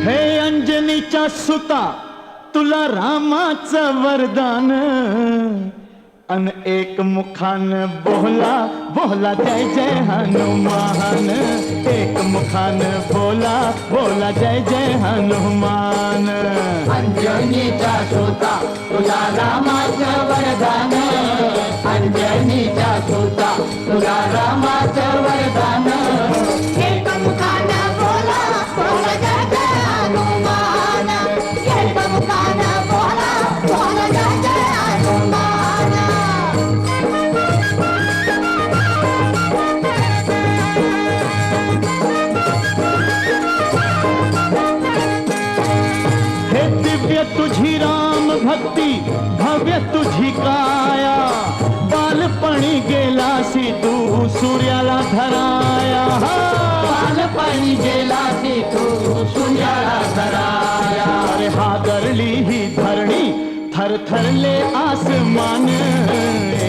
हे अंजनीच्या सुता तुला रामाचं वरदान अन एक मुखान बोला बोला जय जय हनुमान एक मुखान बोला बोला जय जय हनुमान अंजनीचा सुता तुला रामाचं वरदान अंजनीचा सुता तुला रामाचं वरदान एक मुखान बोला बोला जय जय हनुमान एक मुखान बोला बोला जय जय हनुमान तुझी राम भक्ती भव्य तुझी काया बालपणी गेलासी तू सूर्याला धराया बालपणी गेलासी तू सूर्याला धराया अरे हादरली ही धरणी थरथरले आसमान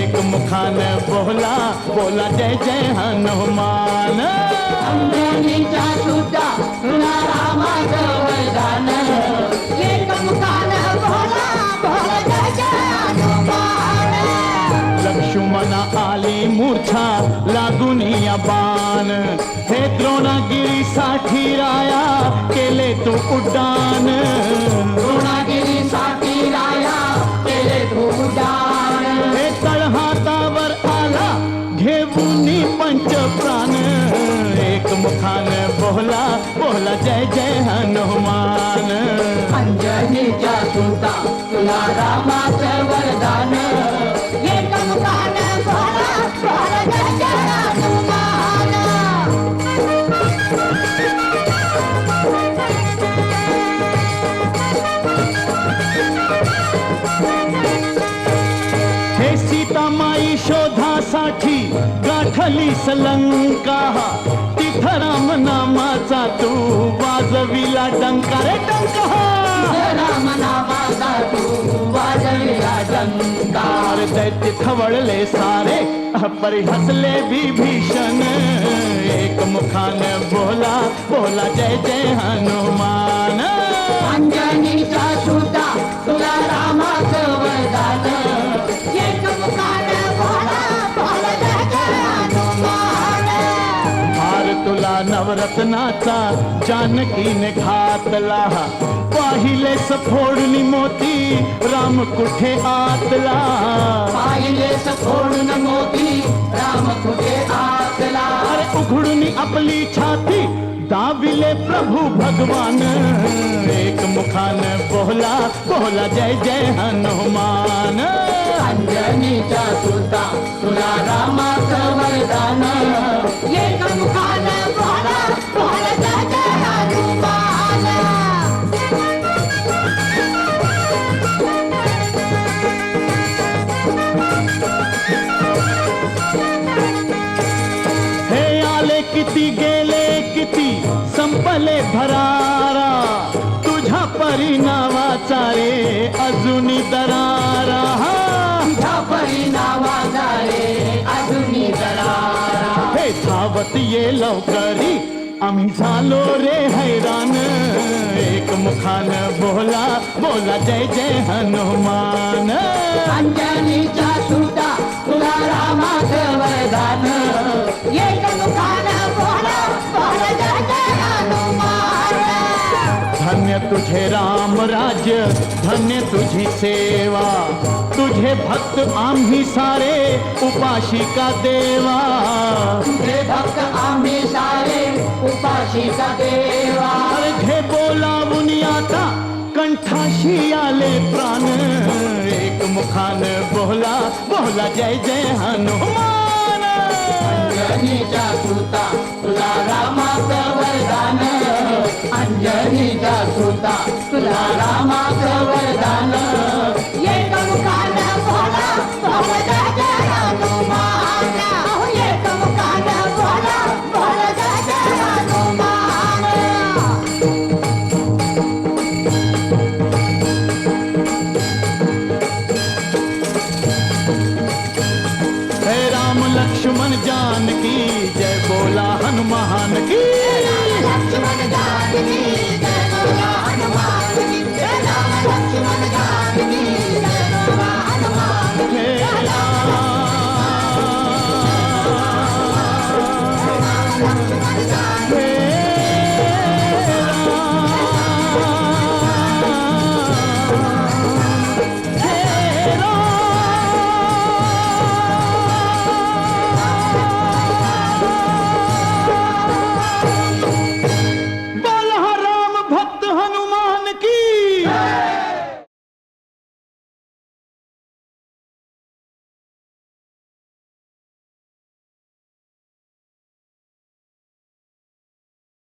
एक मुखान बोला बोला जय जय हनुमान अंजनीचा सुता तुला रामाचं वरदान एक मुखान बोला बोला जय जय हनुमान लक्ष्मणा आली मूर्छा लागून या बाण हे द्रोणागिरीसाठी राया केले तू उड्डाण द्रोणागिरीसाठी राया केले तू उड्डाण हे तळहातावर आला घेऊन पंच प्राण एक मुखान बोला बोला जय जय हनुमान अंजनीचा सुता तुला रामाचं वरदान एक मुखान बोला बोला जय जय हनुमान हे सीतामाई शोधासाठी गाठली लंका तिथं राम नामाचा तू वाजविला डंका रे डंका राम नामाचा तू वाजविला डंका दैत्य खवळले सारे परी हसले विभीषण एक मुखान बोला बोला जय जय हनुमान अंजनीचा सुता तुला रामाचं वरदान एक मुखान बोला बोला जय जय हनुमान हार तुला नवरत्नाचा जानकीने घातला पाहिले सफोडणी मोती राम कुठे आतला पाहिले सफोडून मोती राम कुठे आतला अरे उघडून आपली छाती दाविले प्रभू भगवान एक मुखान बोला बोला जय जय हनुमान अंजनीचा सुता तुला रामाचं वरदान एक मुखान बोला बोला जय जय हनुमान हे आले किती गेले किती संपले भरारा तुझ्या परिणामाचा रे अजूनी दरारा तुझ्या परिणामाचा रे अजूनी दरारा हे धावत ये लवकरी आम्ही झालो रे हैराण एक मुखान बोला बोला जय जय हनुमान अंजनीचा सुता तुला रामाचं वरदान एक मुखान बोला बोला जय जय हनुमान धन्य तुझे राम राज्य धन्य तुझी सेवा तुझे भक्त आम्ही सारे उपाशिका देवा तुझे भक्त आम्ही सारे उपाशिका देवा घे बोलावून आता कंठाशी आले प्राण एक मुखान बोला बोला जय जय हनुमान अंजनीचा सुता तुला रामाचं वरदान अंजनीचा सुता तुला रामाचं वरदान एक मुखान बोला बोला जय जय हनुमान एक मुखान बोला बोला जय जय हनुमान हे राम दुश्मन